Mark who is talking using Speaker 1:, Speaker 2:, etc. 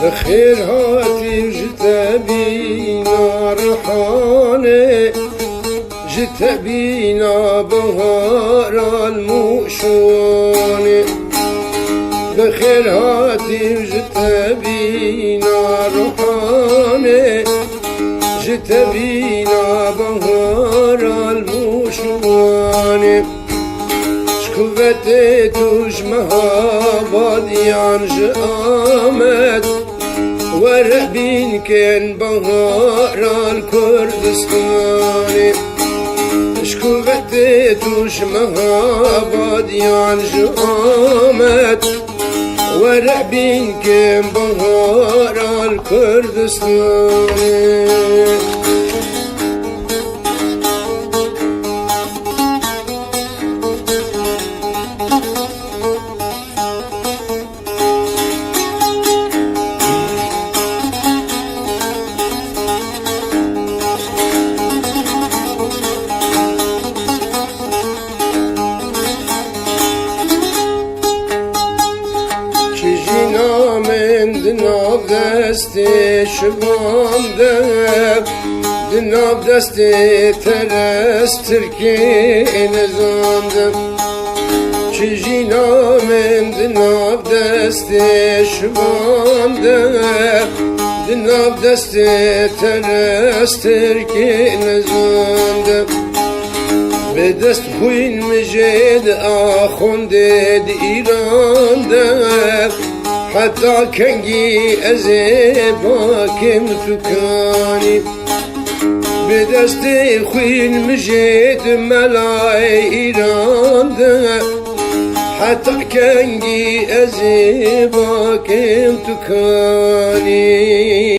Speaker 1: بخير هاتي جت بينا رحانة جت بينا بهار المؤشون بخير هاتي جت بينا رحانة جت بينا بهار المؤشون شكوفتي تجمها باديان جامد وربين كان بهار الكردستان شكوفتي تجمها باديان جامد وربين كان بهار الكردستان دناب دستی شبان دناب دستی ترس ترکی نزاندم چیجی نامن دناب دستی شبان دناب دستی ترس ترکی نزاندم به دست خوین مجید آخونده دی ایران حتى كنجي أزيباكم تكاني بدستي خوين مجيد ملاي إيران حتى كنجي أزيباكم تكاني